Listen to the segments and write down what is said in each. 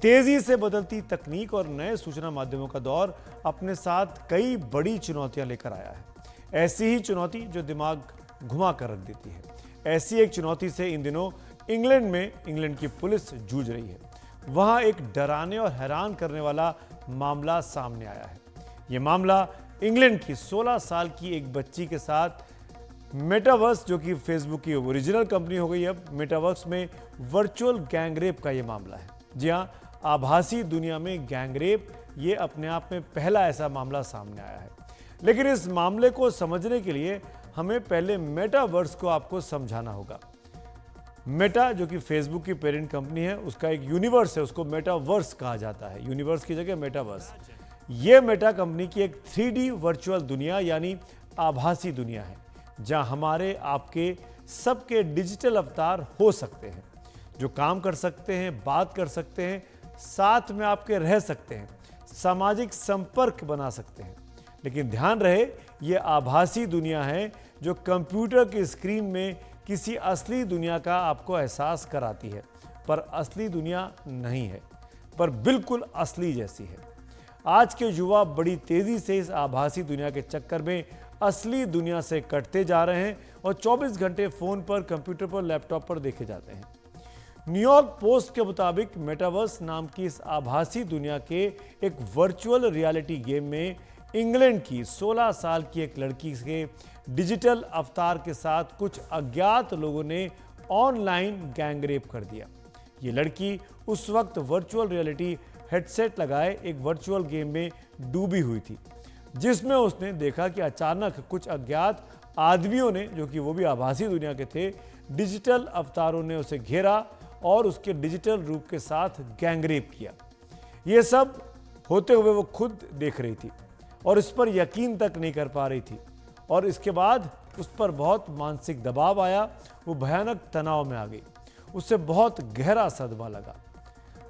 तेजी से बदलती तकनीक और नए सूचना माध्यमों का दौर अपने साथ कई बड़ी चुनौतियां लेकर आया है। ऐसी ही चुनौती जो दिमाग घुमा कर रख देती है, ऐसी एक चुनौती से इन दिनों इंग्लैंड की पुलिस जूझ रही है। वहां एक डराने और हैरान करने वाला मामला सामने आया है। यह मामला इंग्लैंड की 16 साल की एक बच्ची के साथ मेटावर्स, जो कि फेसबुक की ओरिजिनल कंपनी हो गई, अब मेटावर्स में वर्चुअल गैंगरेप का यह मामला है। जी हां, आभासी दुनिया में गैंगरेप ये अपने आप में पहला ऐसा मामला सामने आया है। लेकिन इस मामले को समझने के लिए हमें पहले मेटावर्स को आपको समझाना होगा। मेटा, जो कि फेसबुक की पेरेंट कंपनी है, उसका एक यूनिवर्स है, उसको मेटावर्स कहा जाता है। यूनिवर्स की जगह मेटावर्स। यह मेटा कंपनी की एक 3D वर्चुअल दुनिया यानी आभासी दुनिया है, जहां हमारे आपके सबके डिजिटल अवतार हो सकते हैं, जो काम कर सकते हैं, बात कर सकते हैं, साथ में आपके रह सकते हैं, सामाजिक संपर्क बना सकते हैं। लेकिन ध्यान रहे, यह आभासी दुनिया है जो कंप्यूटर की स्क्रीन में किसी असली दुनिया का आपको एहसास कराती है, पर असली दुनिया नहीं है, पर बिल्कुल असली जैसी है। आज के युवा बड़ी तेजी से इस आभासी दुनिया के चक्कर में असली दुनिया से कटते जा रहे हैं और 24 घंटे फोन पर, कंप्यूटर पर, लैपटॉप पर देखे जाते हैं। न्यूयॉर्क पोस्ट के मुताबिक मेटावर्स नाम की इस आभासी दुनिया के एक वर्चुअल रियलिटी गेम में इंग्लैंड की 16 साल की एक लड़की के डिजिटल अवतार के साथ कुछ अज्ञात लोगों ने ऑनलाइन गैंगरेप कर दिया। ये लड़की उस वक्त वर्चुअल रियलिटी हेडसेट लगाए एक वर्चुअल गेम में डूबी हुई थी, जिसमें उसने देखा कि अचानक कुछ अज्ञात आदमियों ने, जो कि वो भी आभासी दुनिया के थे, डिजिटल अवतारों ने उसे घेरा और उसके डिजिटल रूप के साथ गैंगरेप किया। ये सब होते हुए वो खुद देख रही थी और इस पर यकीन तक नहीं कर पा रही थी, और इसके बाद उस पर बहुत मानसिक दबाव आया। वो भयानक तनाव में आ गई, उससे बहुत गहरा सदमा लगा।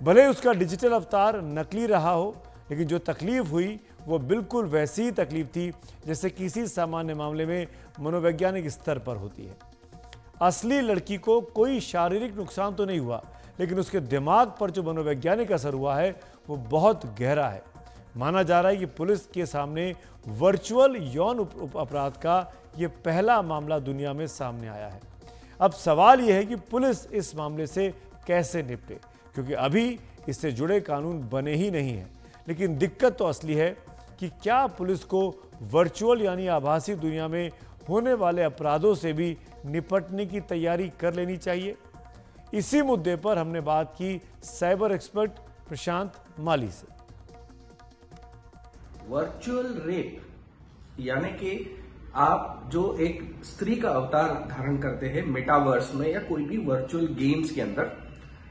भले उसका डिजिटल अवतार नकली रहा हो, लेकिन जो तकलीफ हुई वो बिल्कुल वैसी ही तकलीफ थी जैसे किसी सामान्य मामले में मनोवैज्ञानिक स्तर पर होती है। असली लड़की को कोई शारीरिक नुकसान तो नहीं हुआ, लेकिन उसके दिमाग पर जो मनोवैज्ञानिक असर हुआ है वो बहुत गहरा है। माना जा रहा है कि पुलिस के सामने वर्चुअल यौन अपराध का ये पहला मामला दुनिया में सामने आया है। अब सवाल यह है कि पुलिस इस मामले से कैसे निपटे, क्योंकि अभी इससे जुड़े कानून बने ही नहीं हैं। लेकिन दिक्कत तो असली है कि क्या पुलिस को वर्चुअल यानी आभासी दुनिया में होने वाले अपराधों से भी निपटने की तैयारी कर लेनी चाहिए। इसी मुद्दे पर हमने बात की साइबर एक्सपर्ट प्रशांत माली से। वर्चुअल रेप यानी कि आप जो एक स्त्री का अवतार धारण करते हैं मेटावर्स में या कोई भी वर्चुअल गेम्स के अंदर,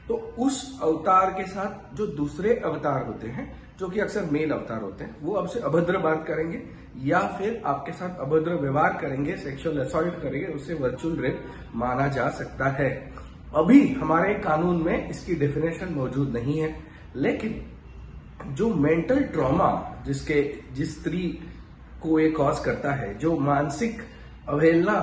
तो उस अवतार के साथ जो दूसरे अवतार होते हैं, जो कि अक्सर मेल अवतार होते हैं, वो आपसे अभद्र बात करेंगे या फिर आपके साथ अभद्र व्यवहार करेंगे, सेक्सुअल असॉल्ट करेंगे, उससे वर्चुअल रेप माना जा सकता है। अभी हमारे कानून में इसकी डेफिनेशन मौजूद नहीं है, लेकिन जो मेंटल ट्रॉमा जिस स्त्री को ये कॉज करता है, जो मानसिक अवहेलना,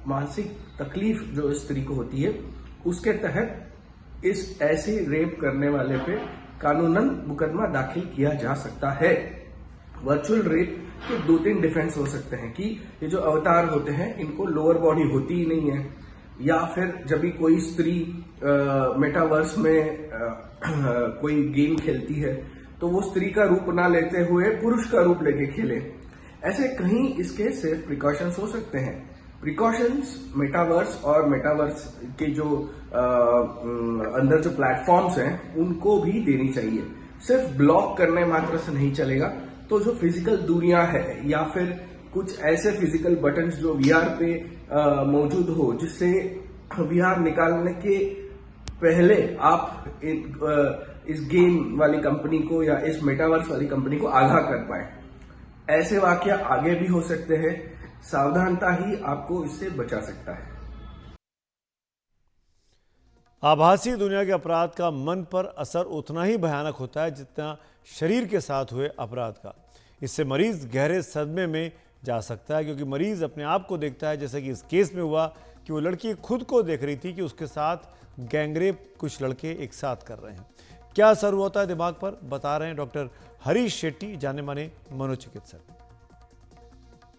मानसिक तकलीफ जो स्त्री को होती है, उसके तहत इस ऐसे रेप करने वाले पे कानूनन मुकदमा दाखिल किया जा सकता है। वर्चुअल रेप के 2-3 डिफेंस हो सकते हैं कि ये जो अवतार होते हैं इनको लोअर बॉडी होती ही नहीं है, या फिर जब भी कोई स्त्री मेटावर्स में कोई गेम खेलती है तो वो स्त्री का रूप ना लेते हुए पुरुष का रूप लेके खेले। ऐसे कहीं इसके सेफ प्रिकॉशंस हो सकते हैं। प्रिकॉशंस मेटावर्स और मेटावर्स के जो अंदर जो प्लेटफॉर्म्स हैं उनको भी देनी चाहिए। सिर्फ ब्लॉक करने मात्र से नहीं चलेगा, तो जो फिजिकल दूरियां है या फिर कुछ ऐसे फिजिकल बटन्स जो वीआर पे मौजूद हो, जिससे वीआर निकालने के पहले आप इस गेम वाली कंपनी को या इस मेटावर्स वाली कंपनी को आगाह कर पाए। ऐसे वाकया आगे भी हो सकते हैं। सावधानता ही आपको इससे बचा सकता है। आभासी दुनिया के अपराध का मन पर असर उतना ही भयानक होता है जितना शरीर के साथ हुए अपराध का। इससे मरीज गहरे सदमे में जा सकता है, क्योंकि मरीज अपने आप को देखता है, जैसे कि इस केस में हुआ कि वो लड़की खुद को देख रही थी कि उसके साथ गैंगरेप कुछ लड़के एक साथ कर रहे हैं। क्या असर होता है दिमाग पर, बता रहे हैं डॉक्टर हरीश शेट्टी, जाने माने मनोचिकित्सक।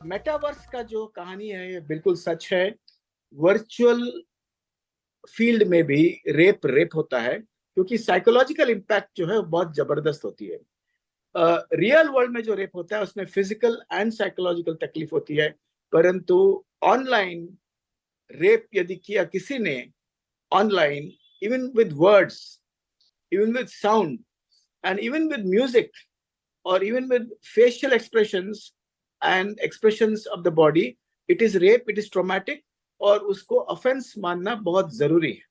मेटावर्स का जो कहानी है ये बिल्कुल सच है। वर्चुअल फील्ड में भी रेप होता है, क्योंकि साइकोलॉजिकल इम्पैक्ट जो है वो बहुत जबरदस्त होती है। रियल वर्ल्ड में जो रेप होता है उसमें फिजिकल एंड साइकोलॉजिकल तकलीफ होती है, परंतु ऑनलाइन रेप यदि किया किसी ने online, even with words, even with sound and even with music और even with facial expressions and expressions of the body, it is rape, it is traumatic, और उसको ऑफेंस मानना बहुत जरूरी है।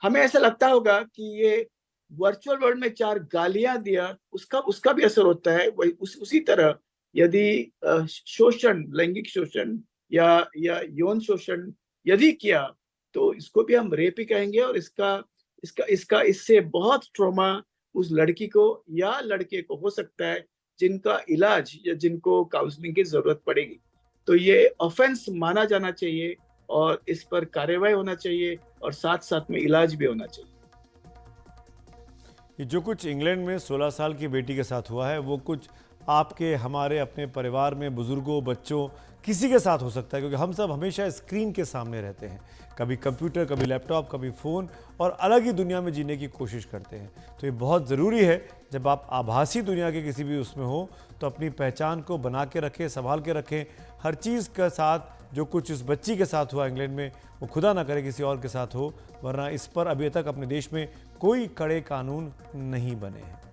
हमें ऐसा लगता होगा कि ये वर्चुअल वर्ल्ड में 4 गालियां दिया, उसका भी असर होता है। उसी तरह यदि शोषण, लैंगिक शोषण या यौन शोषण यदि किया, तो इसको भी हम रेप ही कहेंगे, और इससे बहुत ट्रॉमा उस लड़की को या लड़के को हो सकता है, जिनका इलाज या जिनको काउंसलिंग की जरूरत पड़ेगी। तो ये ऑफेंस माना जाना चाहिए और इस पर कार्रवाई होना चाहिए, और साथ साथ में इलाज भी होना चाहिए। ये जो कुछ इंग्लैंड में 16 साल की बेटी के साथ हुआ है, वो कुछ आपके, हमारे अपने परिवार में बुजुर्गों, बच्चों, किसी के साथ हो सकता है, क्योंकि हम सब हमेशा स्क्रीन के सामने रहते हैं, कभी कंप्यूटर, कभी लैपटॉप, कभी फ़ोन, और अलग ही दुनिया में जीने की कोशिश करते हैं। तो ये बहुत ज़रूरी है, जब आप आभासी दुनिया के किसी भी उसमें हो, तो अपनी पहचान को बना के रखें, संभाल के रखें। हर चीज़ के साथ, जो कुछ इस बच्ची के साथ हुआ इंग्लैंड में, वो खुदा ना करे किसी और के साथ हो, वरना इस पर अभी तक अपने देश में कोई कड़े कानून नहीं बने हैं।